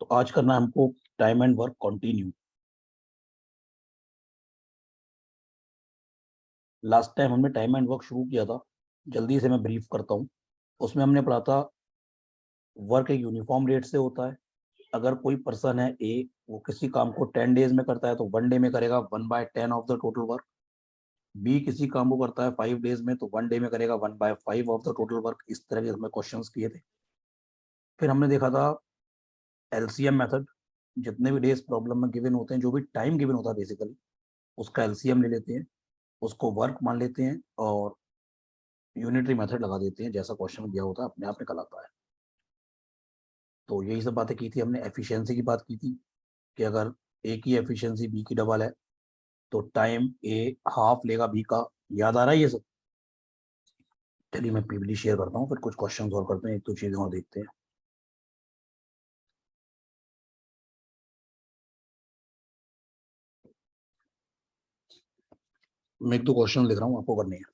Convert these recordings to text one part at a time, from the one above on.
तो आज करना है हमको time and work continue. Last time हमने टाइम एंड वर्क शुरू किया था, जल्दी से मैं ब्रीफ करता हूँ। उसमें हमने पढ़ा था वर्क एक यूनिफॉर्म रेट से होता है। अगर कोई पर्सन है ए, वो किसी काम को 10 डेज में करता है तो 1 डे में करेगा 1/10 of the total work. B किसी काम को करता है 5 डेज में तो 1 डे में करेगा 1/5 ऑफ द टोटल वर्क। इस तरह के हमें क्वेश्चंस किए थे। फिर हमने देखा था एलसीएम मेथड। जितने भी डेज प्रॉब्लम में गिवन होते हैं, जो भी टाइम गिवन होता है बेसिकली, उसका एलसीएम ले लेते हैं, उसको वर्क मान लेते हैं और यूनिटरी मेथड लगा देते हैं। जैसा क्वेश्चन दिया होता है अपने आप निकल आता है। तो यही सब बातें की थी हमने। एफिशिएंसी की बात की थी कि अगर ए की एफिशिएंसी बी की डबल है तो टाइम ए हाफ लेगा बी का। याद आ रहा है ये सब? चलिए मैं पीपीटी शेयर करता हूँ, फिर कुछ क्वेश्चन और करते हैं, एक दो चीजें और देखते हैं। मैं एक दो क्वेश्चन लिख रहा हूँ, आपको करने हैं।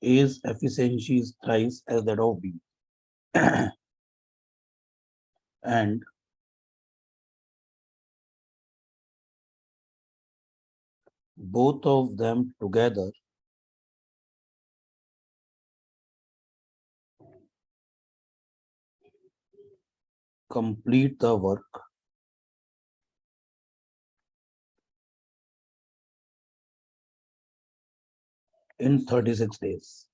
A's efficiency is thrice as that of B and both of them together complete the work in 36 days.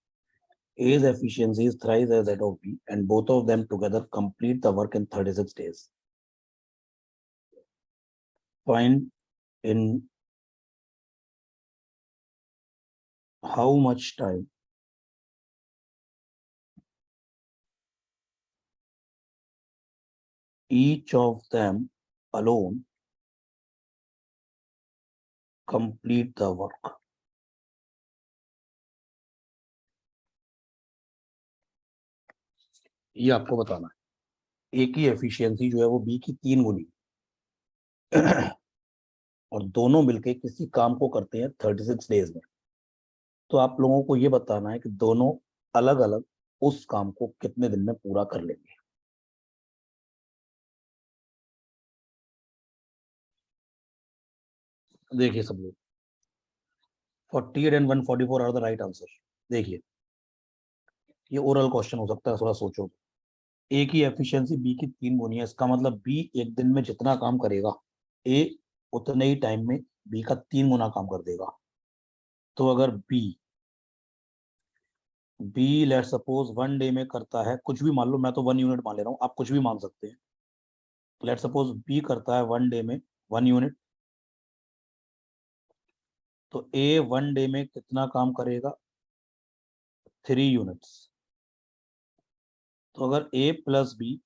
A's efficiency is thrice as that of B and both of them together complete the work in 36 days. Find in how much time each of them alone complete the work. ये आपको बताना है। ए की efficiency जो है वो B की 3 गुनी और दोनों मिलके किसी काम को करते हैं 36 डेज में। तो आप लोगों को ये बताना है कि दोनों अलग अलग उस काम को कितने दिन में पूरा कर लेंगे। देखिए सब लोग, 48 and 144 are the right answer. देखिए ये ओरल क्वेश्चन हो सकता है, थोड़ा सोचो। ए की एफिशिएंसी बी की 3 गुनी है, इसका मतलब बी एक दिन में जितना काम करेगा ए उतने ही टाइम में बी का 3 गुना काम कर देगा। तो अगर बी लेट सपोज 1 डे में करता है, कुछ भी मान लो, मैं तो 1 यूनिट मान ले रहा हूँ, आप कुछ भी मान सकते हैं। लेट सपोज बी करता है 1 डे में 1 यूनिट, तो ए 1 डे में कितना काम करेगा? 3 यूनिट्स। तो अगर ए प्लस बी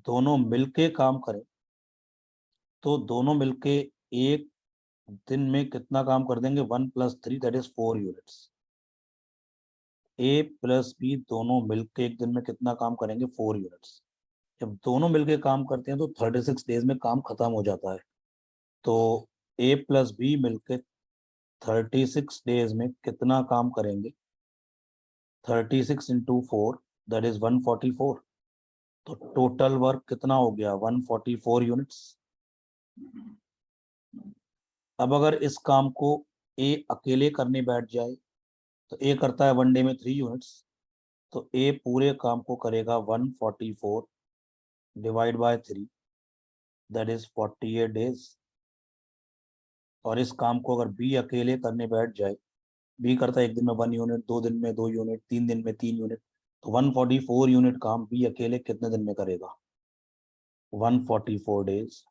दोनों मिलके काम करें तो दोनों मिलके एक दिन में कितना काम कर देंगे? 1 + 3 that is 4 units. A plus B दोनों मिलके एक दिन में कितना काम करेंगे? 4 यूनिट्स। जब दोनों मिलके काम करते हैं तो 36 डेज में काम खत्म हो जाता है। तो ए प्लस बी मिलके 36 डेज में कितना काम करेंगे? 36 × 4 दैट इज 144। तो टोटल वर्क कितना हो गया? 144 यूनिट्स। अब अगर इस काम को ए अकेले करने बैठ जाए तो ए करता है 1 डे में 3 यूनिट्स, तो ए पूरे काम को करेगा 144 divide by 3 that is 48 days. और इस काम को अगर बी अकेले करने बैठ जाए, बी करता है एक दिन में 1 यूनिट, 2 दिन में 2 यूनिट, 3 दिन में 3 यूनिट, तो 144 यूनिट काम बी अकेले कितने दिन में करेगा? 144 days.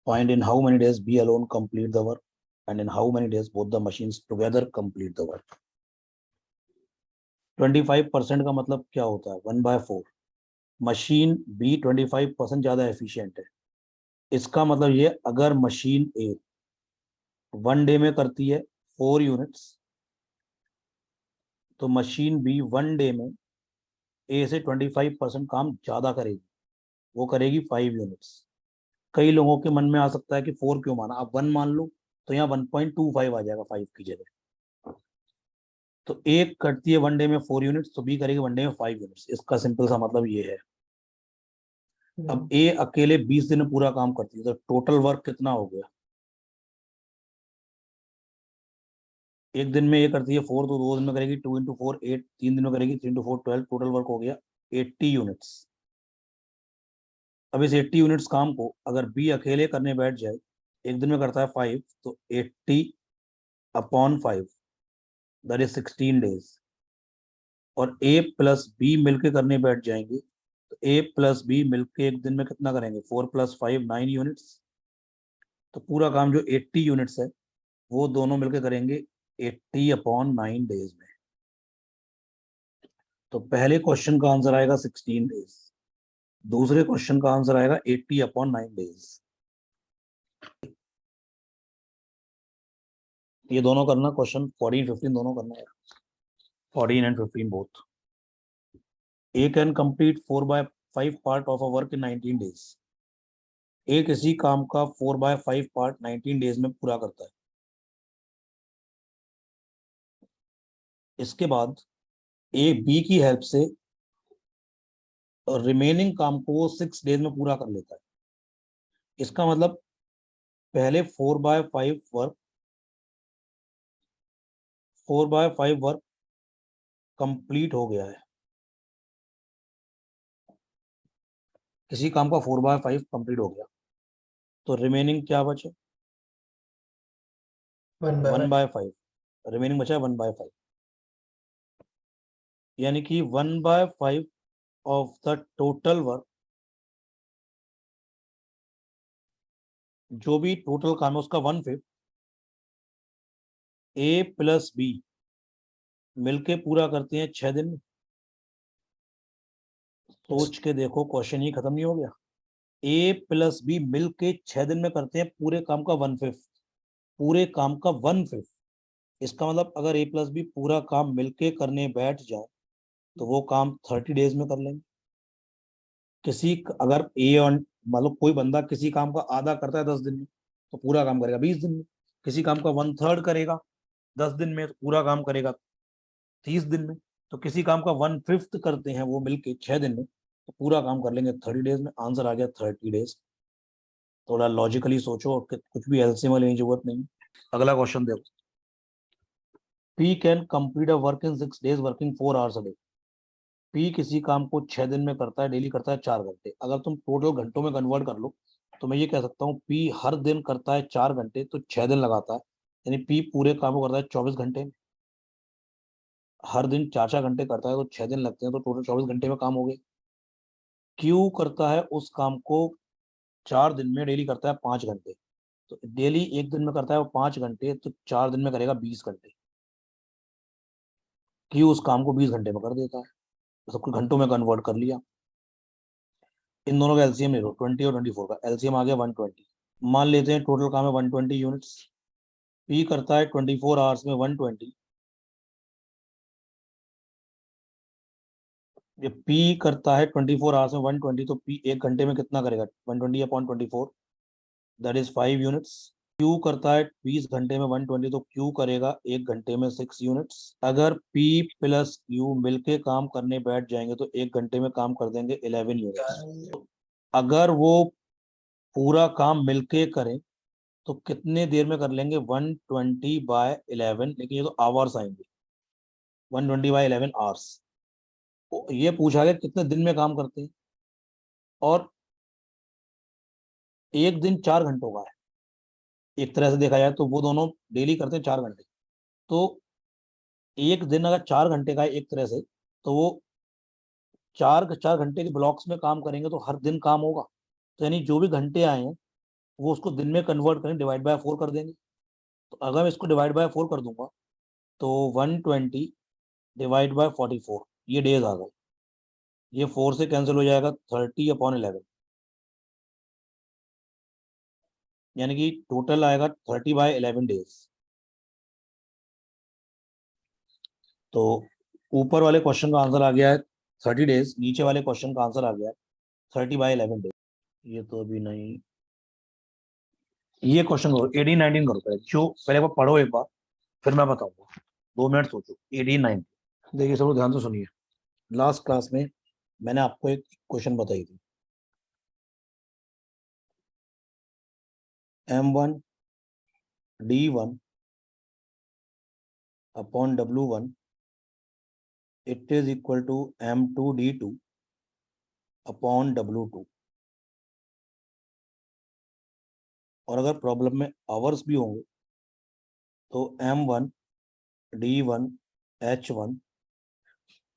Find in how many days B alone complete the work and in how many days both the machines together complete the work. 25% का मतलब क्या होता है? 1/4। मशीन बी 25% ज्यादा एफिशिएंट है। इसका मतलब ये, अगर मशीन ए 1 डे में करती है 4 यूनिट्स, तो मशीन बी 1 डे में ए से 25% काम ज्यादा करेगी, वो करेगी 5 यूनिट्स। कई लोगों के मन में आ सकता है कि 4 क्यों माना, आप 1 मान लो तो यहाँ 1.25 आ जाएगा 5 की जगह। तो एक करती है 1 डे में 4 यूनिट्स, तो बी करेगी 1 डे में 5 यूनिट्स। इसका सिंपल सा मतलब ये है। अब ए अकेले 20 दिन में पूरा काम करती है, तो टोटल वर्क कितना हो गया? एक दिन में ये करती है 4, तो 2 दिन में करेगी 2 × 4 8, 3 दिन में करेगी 3 × 4 12, टोटल वर्क हो गया 80 यूनिट्स। अब इस 80 यूनिट्स काम को अगर बी अकेले करने बैठ जाए, एक दिन में करता है 5, तो 80/5 दैट इज 16 डेज। और ए प्लस बी मिलके करने बैठ जाएंगे, तो ए प्लस बी मिलके एक दिन में कितना करेंगे? 4 + 5 9 यूनिट्स। तो पूरा काम जो 80 यूनिट्स है वो दोनों मिलके करेंगे 80/9 डेज में। तो पहले क्वेश्चन का आंसर आएगा 16 डेज, दूसरे क्वेश्चन का आंसर आएगा 80/9 डेज। ये दोनों करना, क्वेश्चन 14 15 दोनों करना है, 14 and 15 both. A can complete 4/5 part of a work in 19 days. A किसी काम का 4/5 पार्ट 19 डेज में पूरा करता है। इसके बाद ए बी की हेल्प से रिमेनिंग काम को वो 6 डेज में पूरा कर लेता है। इसका मतलब पहले 4/5 वर्क कंप्लीट हो गया है। किसी काम का 4/5 कंप्लीट हो गया, तो रिमेनिंग क्या बचे? 1/5। रिमेनिंग बचा 1/5, यानी कि 1/5 ऑफ द टोटल वर्क, जो भी टोटल काम है उसका 1/5 ए प्लस बी मिलके पूरा करते हैं 6 दिन में। सोच के देखो, क्वेश्चन ही खत्म नहीं हो गया। ए प्लस बी मिलके 6 दिन में करते हैं पूरे काम का 1/5, पूरे काम का 1/5। इसका मतलब अगर ए प्लस बी पूरा काम मिलके करने बैठ जाए तो वो काम 30 डेज में कर लेंगे। किसी अगर ए और मतलब कोई बंदा किसी काम का आधा करता है 10 दिन में, तो पूरा काम करेगा 20 दिन में। किसी काम का 1/3 करेगा 10 दिन में, तो पूरा काम करेगा 30 दिन में। तो किसी काम का 1/5 करते हैं वो मिलके 6 दिन में, तो पूरा काम कर लेंगे 30 डेज में। आंसर आ गया 30 डेज। थोड़ा लॉजिकली सोचो, और कुछ भी एलसीएम लेने की जरूरत नहीं। अगला क्वेश्चन देखो। P can complete a work in 6 days working 4 hours a day. P किसी काम को 6 दिन में करता है, डेली करता है 4 घंटे। अगर तुम टोटल घंटों में कन्वर्ट कर लो तो मैं ये कह सकता हूँ पी हर दिन करता है 4 घंटे, तो 6 दिन लगाता है, यानी पी पूरे काम को करता है 24 घंटे में। हर दिन 4 4 घंटे करता है तो 6 दिन लगते हैं, तो टोटल 24 घंटे में काम हो गए। क्यू करता है उस काम को 4 दिन में, डेली करता है 5 घंटे। तो डेली एक दिन में करता है वो 5 घंटे, तो 4 दिन में करेगा 20 घंटे। क्यू उस काम को 20 घंटे में कर देता है। तो सब कुछ घंटों में कन्वर्ट कर लिया। इन दोनों का एलसीएम ले लो, 20 और 24 का एलसीएम आ गया 120। मान लेते हैं टोटल काम है 120 यूनिट्स। पी करता है 24 आवर्स में 120। ये पी करता है 24 आवर्स में 120, तो पी एक घंटे में कितना करेगा? 120/24 दैट इज 5 यूनिट्स। क्यू करता है 20 घंटे में 120, तो क्यू करेगा एक घंटे में 6 यूनिट्स। अगर पी प्लस क्यू मिलके काम करने बैठ जाएंगे तो एक घंटे में काम कर देंगे 11 यूनिट्स। अगर वो पूरा काम मिलके करें तो कितने देर में कर लेंगे? 120/11, लेकिन ये तो आवर्स आएंगे, 120/11 आवर्स। तो ये पूछा गया कितने दिन में काम करते हैं, और एक दिन 4 घंटों का है। एक तरह से देखा जाए तो वो दोनों डेली करते हैं 4 घंटे। तो एक दिन अगर 4 घंटे का है एक तरह से, तो वो 4 4 घंटे के ब्लॉक्स में काम करेंगे, तो हर दिन काम होगा। तो यानी जो भी घंटे आए हैं वो उसको दिन में कन्वर्ट करें, डिवाइड बाय 4 कर देंगे। तो अगर मैं इसको डिवाइड बाय 4 कर दूंगा तो 120/44 ये डेज आ गए। ये 4 से कैंसिल हो जाएगा, 30/11, यानी कि टोटल आएगा 30/11 डेज। तो ऊपर वाले क्वेश्चन का आंसर आ गया है 30 days, नीचे वाले क्वेश्चन का आंसर आ गया 30/11 डेज। ये तो अभी नहीं, ये क्वेश्चन करो 18-19 करो पहले, जो पहले वो पढ़ो एक बार, फिर मैं बताऊंगा। 2 मिनट सोचो। 18-19 देखिए, सब लोग ध्यान से सुनिए। लास्ट क्लास में मैंने आपको एक क्वेश्चन बताई थी, M1 D1 upon W1 it is equal to M2 D2 upon W2। और अगर प्रॉब्लम में आवर्स भी होंगे तो M1 D1 H1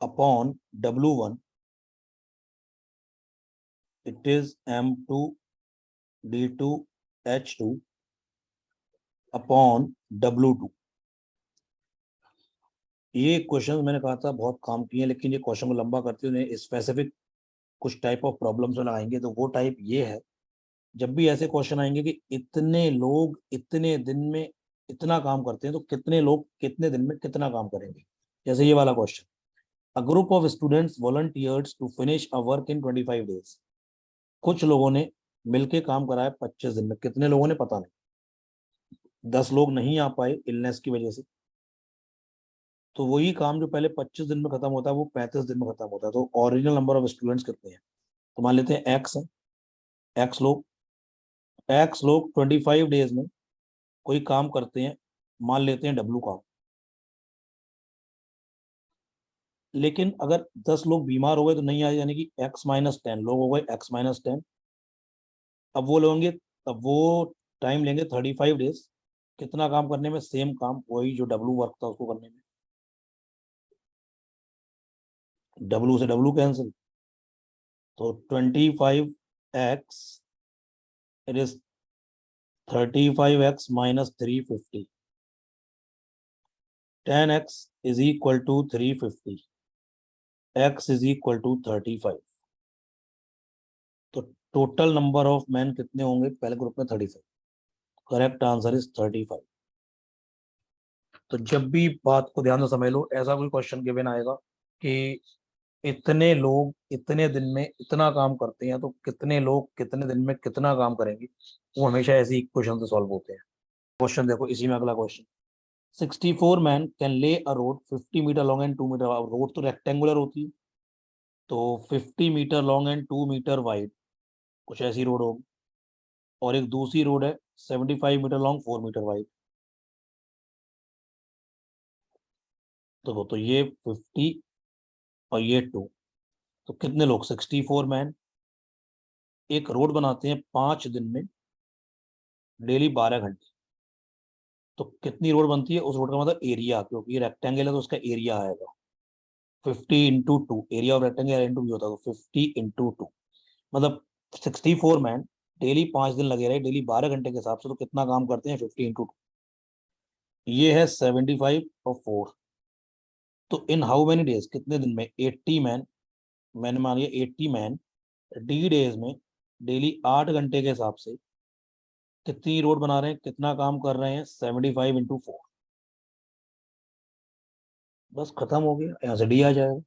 upon W1 it is M2 D2 H2 upon W2। ये क्वेश्चन मैंने कहा था बहुत काम किए, लेकिन ये क्वेश्चन को लंबा करते हुए स्पेसिफिक कुछ टाइप ऑफ प्रॉब्लम्स में लगाएंगे। तो वो टाइप ये है, जब भी ऐसे क्वेश्चन आएंगे कि इतने लोग इतने दिन में इतना काम करते हैं, तो कितने लोग कितने दिन में कितना काम करेंगे। जैसे ये वाला question, a group of students volunteers to finish a work in 25 days. कुछ लोगों ने मिलके काम कराया 25 दिन में, कितने लोगों ने पता नहीं। 10 लोग नहीं आ पाए इलनेस की वजह से, तो वही काम जो पहले 25 दिन में खत्म होता है वो 35 दिन में खत्म होता है। तो ओरिजिनल नंबर ऑफ स्टूडेंट्स कितने हैं, तो मान लेते हैं एक्स है, एक्स लोग 25 डेज में कोई काम करते हैं, मान लेते हैं डब्लू काम। लेकिन अगर 10 लोग बीमार हो गए तो नहीं आए, यानी कि x-10 लोग हो गए, x-10। अब वो लेंगे, तब वो टाइम लेंगे 35 डेज, कितना काम करने में, सेम काम वही जो डब्लू वर्क था उसको करने में। डब्लू से डब्लू कैंसिल, तो 25x it is 35x-350। 10x is equal to 350, x is equal to 35। तो टोटल नंबर ऑफ मैन कितने होंगे पहले ग्रुप में, 35। Correct answer is 35। तो जब भी बात को ध्यान से समझ लो, ऐसा कोई क्वेश्चन गिवन आएगा कि इतने लोग इतने दिन में इतना काम करते हैं, तो कितने लोग कितने दिन में कितना काम करेंगे, वो हमेशा ऐसे ही क्वेश्चन से सॉल्व होते हैं। क्वेश्चन देखो, इसी में अगला question, 64 man can lay a road 50 metre long and 2 metre. Road तो रेक्टेंगुलर होती है, तो 50 metre long and 2 metre wide, कुछ ऐसी रोड होगी। और एक दूसरी रोड है 75 मीटर लॉन्ग 4 मीटर वाइड। तो ये 50 और ये 2, तो कितने लोग, 64 मैन एक रोड बनाते हैं 5 दिन में, डेली 12 घंटे। तो कितनी रोड बनती है, उस रोड का मतलब एरिया, क्योंकि रेक्टेंगल है तो उसका एरिया आएगा 50 × 2। एरिया ऑफ रेक्टेंगल इंटू भी होता है, तो 50 × 2, मतलब 64 मैन डेली 5 दिन लगे रहे, डेली 12 घंटे के हिसाब से, तो कितना काम करते हैं, 50 × 2। ये है 75 और 4। तो इन हाउ मेनी डेज, कितने दिन में, 80 मैन, मैंने मान लिया 80 मैन डी डेज में डेली 8 घंटे के हिसाब से कितनी रोड बना रहे हैं, कितना काम कर रहे हैं, 75 × 4। बस खत्म हो गया, यहाँ से डी आ जाएगा।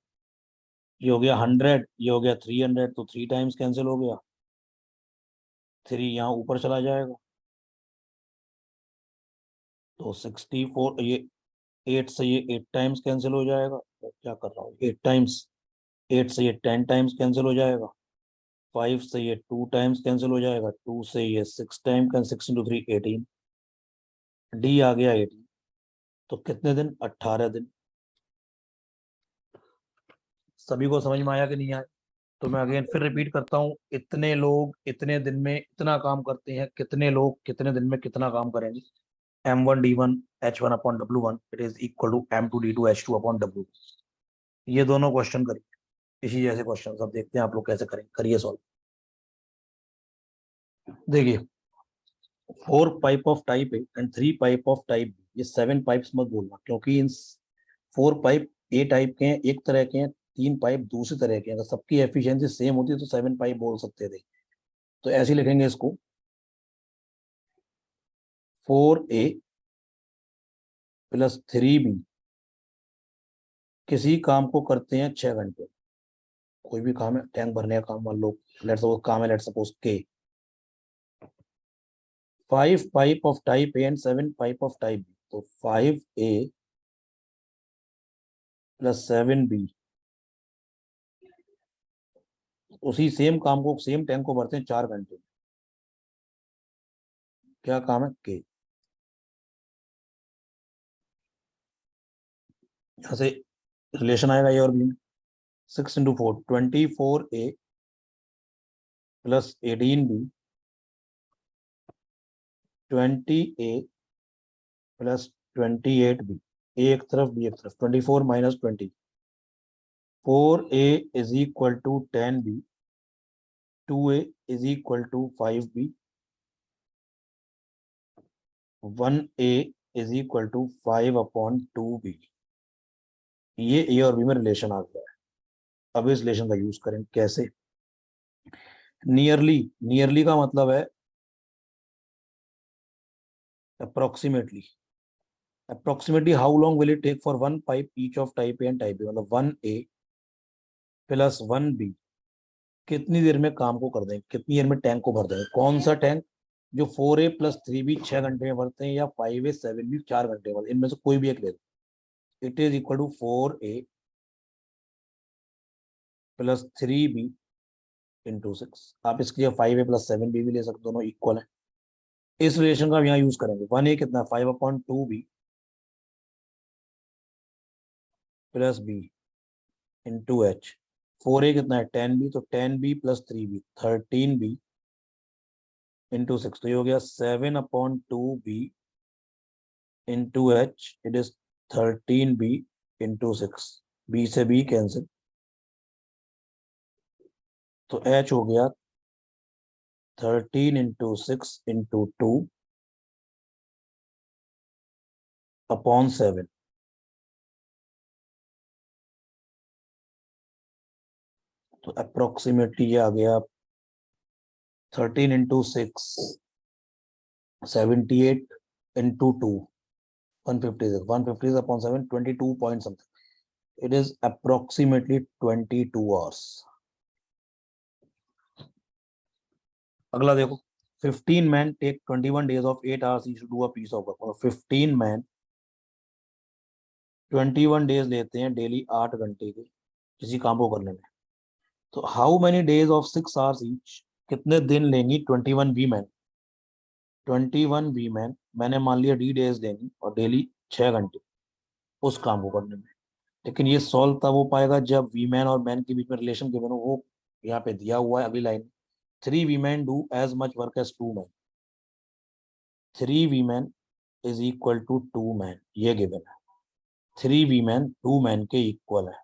ये हो गया 100, ये हो गया 300, तो 3 टाइम्स कैंसिल हो गया, 3 यहाँ ऊपर चला जाएगा, तो 64, ये 8 से ये 8 टाइम्स कैंसिल हो जाएगा। तो क्या कर रहा हूँ, 8 टाइम्स, 8 से ये 10 टाइम्स कैंसिल हो जाएगा, 5 से ये 2 टाइम्स कैंसिल हो जाएगा, 2 से ये 6 टाइम, 6 × 3 18, डी आ गया 18। तो कितने दिन, 18 दिन। सभी को समझ में आया कि नहीं आया। तो मैं अगेन फिर रिपीट करता हूँ, इतने लोग इतने दिन में इतना काम करते हैं, कितने लोग कितने दिन में कितना काम करेंगे। M1 D1 H1 upon W1 it is equal to M2 D2 H2 upon W। ये दोनों क्वेश्चन करिए, इसी जैसे क्वेश्चन सब देखते हैं आप लोग कैसे करेंगे, करिए सॉल्व। देखिए, 4 pipe of type A and 3 pipe of type B, ये 7 पाइप्स मत बोलना, क्योंकि इन 4 पाइप ए टाइप के हैं, एक तरह के हैं, 3 पाइप दूसरी तरह के हैं। अगर सबकी एफिशिएंसी सेम होती है तो 7 पाइप बोल सकते थे। तो ऐसे लिखेंगे इसको, 4A + 3B किसी काम को करते हैं 6 घंटे, कोई भी काम है, टैंक भरने का काम मान लो, लेट्स सपोज काम है, लेट्स सपोज के 5 pipe of type A and 7 pipe of type B, तो 5A प्लस 7B, उसी सेम काम को, सेम टैंक को भरते हैं 4 घंटे। क्या काम है? के। यहाँ से रिलेशन आएगा ए और बी में। 6 into 4 24A plus 18B, 20A plus 28B, ए एक तरफ बी एक तरफ, 24 minus 20, 4A is equal to 10B, 2A is equal to 5B, 1A is equal to 5/2B। ये ए और बी में रिलेशन आ गया है। अब इस रिलेशन का यूज करें कैसे? नियरली, नियरली का मतलब है approximately. Approximately how long will it take for one pipe each of type A and type B, मतलब 1A प्लस 1B कितनी देर में काम को कर देंगे, कितनी देर में टैंक को भर देंगे। कौन सा टैंक? जो 4A प्लस 3B 6 घंटे में भरते हैं, या 5A 7B 4 घंटे में भरते हैं, इनमें से कोई भी एक ले दो। It is equal to 4A plus 3B into 6। आप इसके लिए 5A प्लस 7B भी ले सकते, दोनों इक्वल है। इस रिलेशन का यहाँ यूज करेंगे। 1A कितना? 5/2B plus B into H। 4A कितना है? 10B, तो 10B plus 3B 13B into 6, तो ये हो गया 7/2B into H। It is 13B into 6। B से B कैंसिल, तो H हो गया 13 इंटू 6 इंटू 2/7। तो अप्रोक्सीमेटली ये आ गया 13 into 6 78 into 2 156, 156/7 22 point something. It is approximately 22 hours. अगला देखो, 15 man take 21 days of 8 hours each to do a piece of work। 15 man 21 days लेते हैं डेली 8 घंटे के किसी काम को करने में। तो how many days of 6 hours each, कितने दिन लेंगी 21 वीमेन? 21 वीमेन मैंने मान लिया डी डेज लेंगी और डेली 6 घंटे उस काम को करने में। लेकिन ये सॉल्व तब हो पाएगा जब वीमेन और मैन के बीच में रिलेशन गिवन हो। वो यहाँ पे दिया हुआ है अगली line, 3 women do as much work as 2 man. 3 women is equal to 2 man, ये गिवन है। 3 वीमेन 2 मैन के इक्वल है।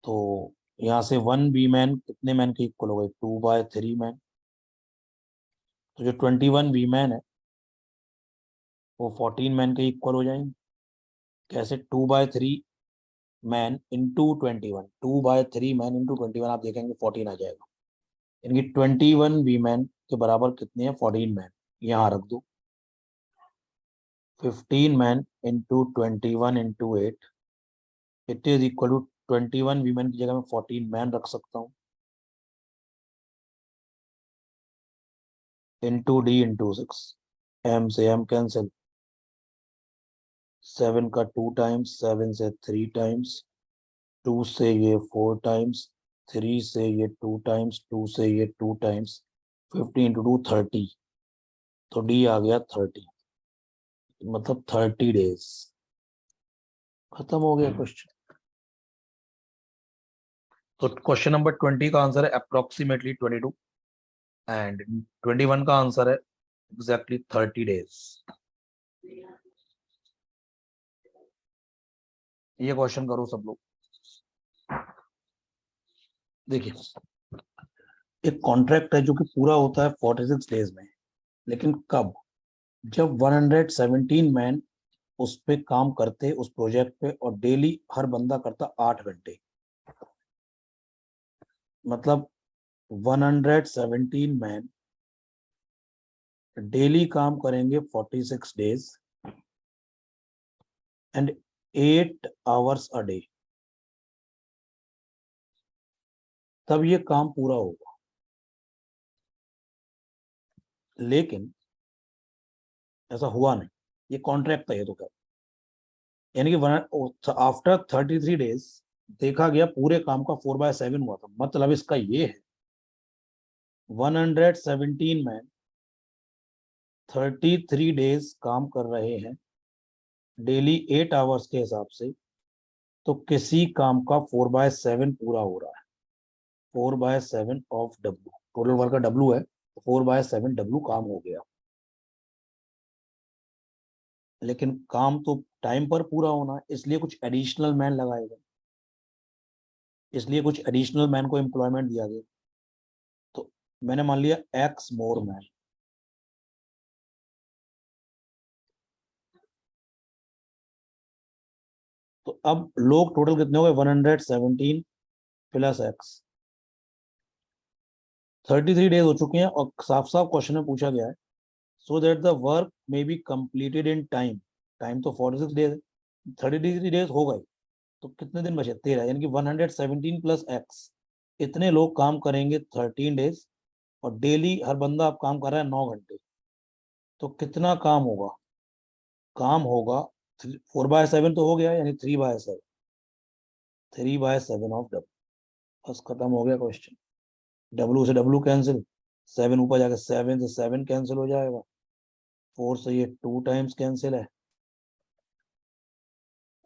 तो यहाँ से 1 वीमेन कितने मैन के इक्वल हो गए? 2/3 मैन। तो जो 21 वीमेन है वो 14 मैन के इक्वल हो जाएंगे। कैसे? 2/3 मैन इंटू 21, 2/3 मैन इंटू 21, आप देखेंगे 14 आ जाएगा। इनकी 21 वीमेन के बराबर कितने हैं? 14 मैन। यहाँ रख दो। 15 man into 21 into 8, it is equal to 21 women की जगह में 14 मैन रख सकता हूँ, इंटू डी इंटू 6। एम से एम कैंसिल, 7 का 2 टाइम्स, 7 से 3 टाइम्स, 2 से ये 4 टाइम्स, 3 से ये 2 टाइम्स, 2 से ये 2 टाइम्स, 15 इंटू 2 30। तो डी आ गया 30, मतलब 30 डेज। खत्म हो गया क्वेश्चन। तो क्वेश्चन नंबर 20 का आंसर है अप्रोक्सीमेटली 22 एंड 21 का आंसर है एग्जैक्टली 30 डेज। ये क्वेश्चन करो सब लोग। देखिए, एक कॉन्ट्रैक्ट है जो कि पूरा होता है 46 डेज में, लेकिन कब? जब 117 मैन उस पे काम करते उस प्रोजेक्ट पे, और डेली हर बंदा करता 8 घंटे। मतलब 117 मैन डेली काम करेंगे 46 days and 8 hours a day. तब ये काम पूरा होगा। लेकिन ऐसा हुआ नहीं, ये कॉन्ट्रैक्ट था ये तो क्या, यानी कि आफ्टर 33 डेज देखा गया पूरे काम का 4/7 हुआ था। मतलब इसका ये है 117 मैन 33 डेज काम कर रहे हैं डेली 8 आवर्स के हिसाब से, तो किसी काम का 4/7 पूरा हो रहा है। 4/7 ऑफ डब्ल्यू, टोटल वर्क का डब्ल्यू है, 4/7 डब्ल्यू काम हो गया। लेकिन काम तो टाइम पर पूरा होना है, इसलिए कुछ एडिशनल मैन लगाए गए, इसलिए कुछ एडिशनल मैन को एम्प्लॉयमेंट दिया गया। तो मैंने मान लिया एक्स मोर मैन। तो अब लोग टोटल कितने हो गए, 117 प्लस एक्स, 33 डेज हो चुके हैं। और साफ साफ क्वेश्चन में पूछा गया है so that the work may be completed in time. Time तो 46 डेज है, 33 डेज हो गए, तो कितने दिन बचे, 13, यानी कि 117 प्लस एक्स, इतने लोग काम करेंगे 13 डेज। और डेली हर बंदा अब काम कर रहा है 9 घंटे, तो कितना काम होगा, काम होगा 4/7 तो हो गया, यानी 3/7, 3/7 ऑफ डब्ल्यू। बस खत्म हो गया क्वेश्चन। डब्ल्यू से डब्ल्यू कैंसिल, 7 ऊपर जाकर 7 से 7 कैंसिल हो जाएगा, 4 से ये 2 टाइम्स कैंसिल है,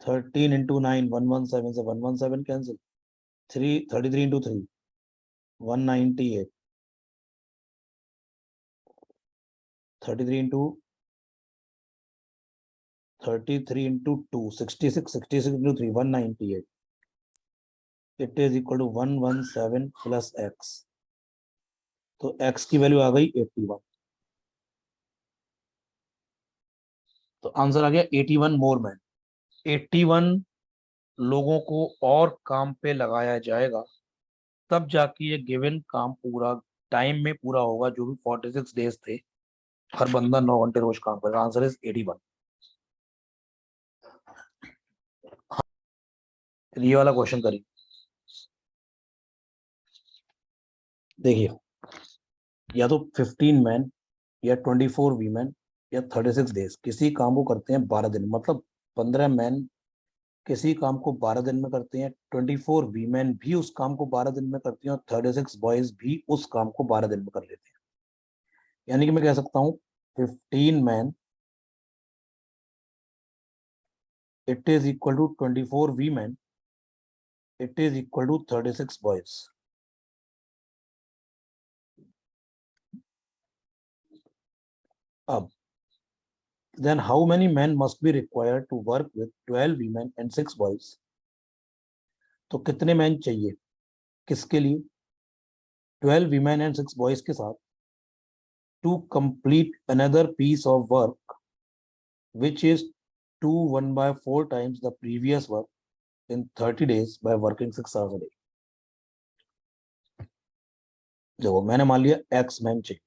13 × 9 117 से 117 cancel, 33 × 3 198, 33 × 2 66, 66 × 3 198, it is equal to 117 plus X. तो एक्स की वैल्यू आ गई 81। तो आंसर आ गया 81 मोर मैन। 81 लोगों को और काम पे लगाया जाएगा, तब जाके ये गिवन काम पूरा टाइम में पूरा होगा, जो भी 46 डेज थे। हर बंदा 9 घंटे रोज काम करेगा। Answer is 81। ये वाला क्वेश्चन करिए, देखिए, या तो 15 मैन या 24 वीमेन या 36 डेज किसी काम को करते हैं 12 दिन, मतलब 15 मैन किसी काम को 12 दिन में करते हैं, 24 वीमेन भी उस काम को 12 दिन में करती हैं, और 36 बॉयज भी उस काम को 12 दिन में कर लेते हैं। यानी कि मैं कह सकता हूँ 15 man it is equal to 24 women it is equal to 36 boys. अब then how many men must be required to work with 12 women and 6 boys? तो कितने मैन चाहिए किसके लिए, 12 women and 6 boys के साथ, to complete another piece of work which is 2 1/4 times the previous work in 30 days by working 6 hours a day। देखो मैंने मान लिया एक्स मैन चाहिए,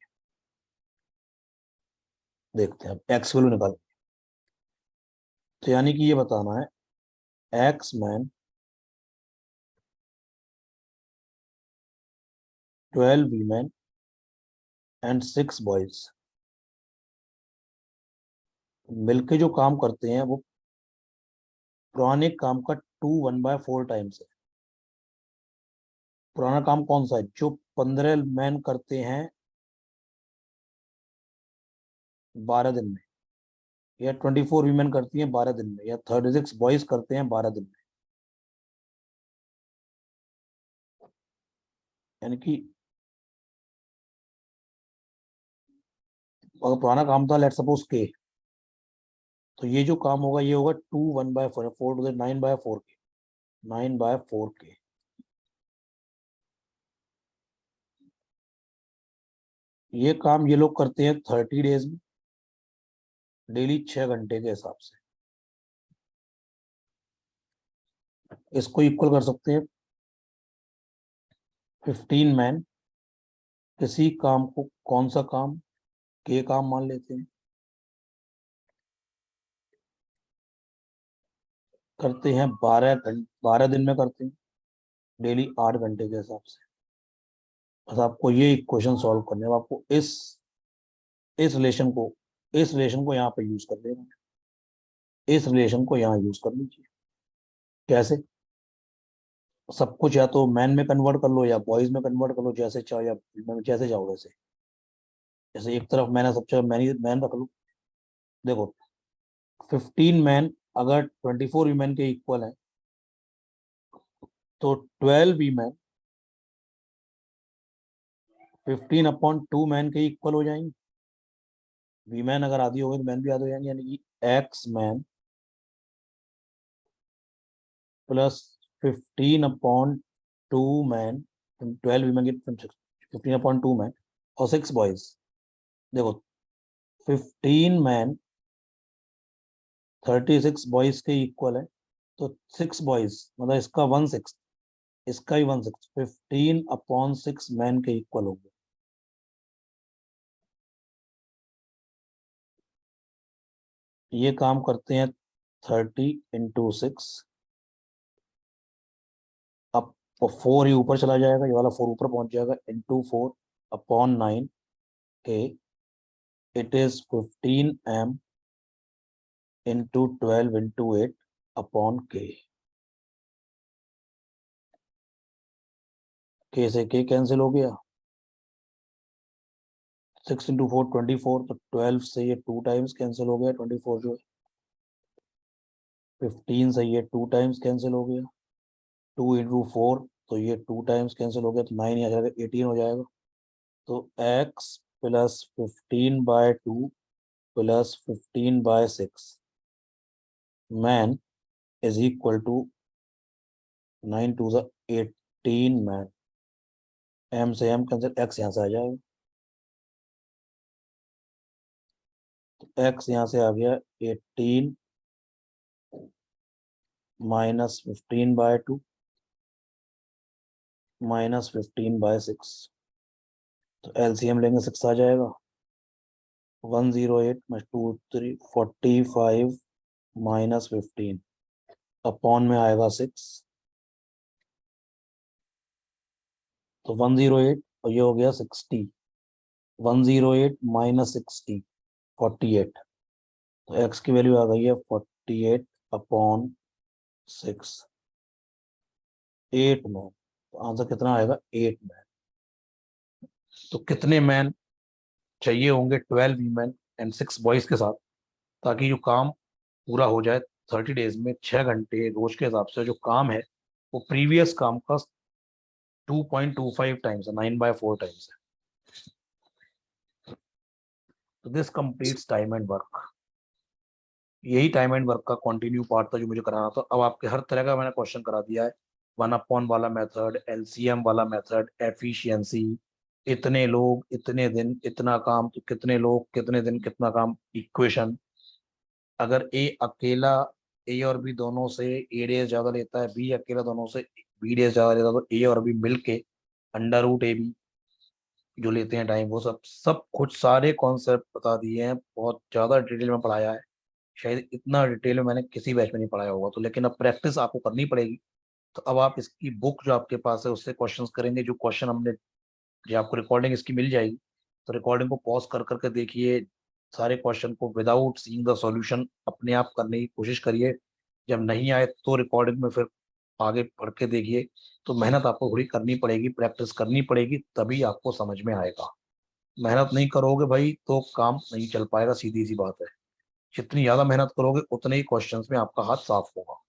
देखते हैं अब एक्स वैल्यू निकाल। तो यानी कि ये बताना है x man 12 women and 6 boys मिलके जो काम करते हैं वो पुराने काम का 2 1/4 टाइम्स है। पुराना काम कौन सा है, जो 15 मैन करते हैं 12 दिन में, या 24 वीमेन करती हैं 12 दिन में, या 36 बॉयज करते हैं 12 दिन में। यानी कि अगर पुराना काम था लेट सपोज के, तो ये जो काम होगा ये होगा 2 1/4, 4 टू 9/4 के, 9/4 के। ये काम ये लोग करते हैं 30 डेज में, डेली 6 घंटे के हिसाब से। इसको इक्वल कर सकते हैं 15 मैन किसी काम को, कौन सा काम, के काम मान लेते हैं, करते हैं 12 दिन में करते हैं, डेली 8 घंटे के हिसाब से। बस आपको ये इक्वेशन सॉल्व करने है, आपको इस रिलेशन को यहाँ पे यूज कर देना है, इस रिलेशन को यहाँ यूज कर लीजिए। कैसे? सब कुछ या तो मैन में कन्वर्ट कर लो या बॉयज में कन्वर्ट कर लो, जैसे चाहो, या जैसे चाहो वैसे। जैसे एक तरफ मैंने सब जगह मैन रख लूँ। देखो 15 मैन अगर 24 वीमेन के इक्वल है, तो 12 वीमेन 15/2 मैन के इक्वल हो जाएंगे। वीमेन अगर आधी हो गई तो मैन भी आधे हो जाएंगे, यानी कि X man plus 15/2 man, 12 women की 15/2 मैन और 6 बॉयज। देखो 15 मैन 36 बॉयज के इक्वल है, तो 6 बॉयज मतलब इसका 1/6, इसका ही 1/6, 15/6 मैन के इक्वल होंगे। ये काम करते हैं 30 × 6। अब 4 ही ऊपर चला जाएगा, ये वाला 4 ऊपर पहुंच जाएगा, × 4/9 के। It is 15M × 12 × 8/K। K से K कैंसिल हो गया, 6 × 4 24, तो 12 से ये 2 टाइम्स कैंसिल हो गया, 24 जो है। 15 से ये 2 टाइम्स कैंसिल हो गया, 2 × 4, तो ये 2 टाइम्स कैंसिल हो गया, तो 9 आ जाएगा, 18 हो जाएगा। तो x plus 15/2 plus 15/6 man is equal to 9 × 2 = 18 man. m से m कैंसिल, x यहाँ से आ जाएगा, तो x यहाँ से आ गया 18 माइनस 15/2 माइनस 15/6, तो एलसीएम लेंगे 6 आ जाएगा, 108 + 2 3 45 माइनस 15 अपॉन में आएगा 6, तो 108 और ये हो गया 60, 108 माइनस 60 48, तो x की वैल्यू आ गई है 48/6, 8 मैन। तो आंसर कितना आएगा? 8 मैन। तो कितने मैन चाहिए होंगे 12 वीमेन एंड 6 बॉयज के साथ, ताकि जो काम पूरा हो जाए 30 डेज में, 6 घंटे रोज के हिसाब से जो काम है वो प्रीवियस काम का 2.25 टाइम्स है, 9/4 टाइम्स है। तो this completes time and work. यही टाइम एंड वर्क का कंटिन्यू पार्ट था जो मुझे कराना था। अब आपके हर तरह का मैंने क्वेश्चन करा दिया है, 1/1 वाला मेथड, एलसीएम वाला मेथड, एफिशिएंसी, इतने लोग इतने दिन इतना काम, तो कितने लोग कितने दिन कितना काम, इक्वेशन। अगर ए और बी दोनों से ए डेज ज्यादा लेता है, बी अकेला दोनों से बी डेज ज्यादा लेता है, तो ए और बी मिलके √AB जो लेते हैं टाइम, वो सब सब कुछ सारे कॉन्सेप्ट बता दिए हैं, बहुत ज्यादा डिटेल में पढ़ाया है। शायद इतना डिटेल में मैंने किसी बैच में नहीं पढ़ाया होगा। तो लेकिन अब प्रैक्टिस आपको करनी पड़ेगी। तो अब आप इसकी बुक जो आपके पास है उससे क्वेश्चंस करेंगे, जो क्वेश्चन हमने, जो आपको रिकॉर्डिंग इसकी मिल जाएगी, तो रिकॉर्डिंग को पॉज कर करके देखिए, सारे क्वेश्चन को विदाउट सीइंग द सॉल्यूशन अपने आप करने की कोशिश करिए। जब नहीं आए तो रिकॉर्डिंग में फिर आगे पढ़ के देखिए। तो मेहनत आपको थोड़ी करनी पड़ेगी, प्रैक्टिस करनी पड़ेगी, तभी आपको समझ में आएगा। मेहनत नहीं करोगे भाई तो काम नहीं चल पाएगा, सीधी सी बात है। जितनी ज्यादा मेहनत करोगे उतने ही क्वेश्चंस में आपका हाथ साफ होगा।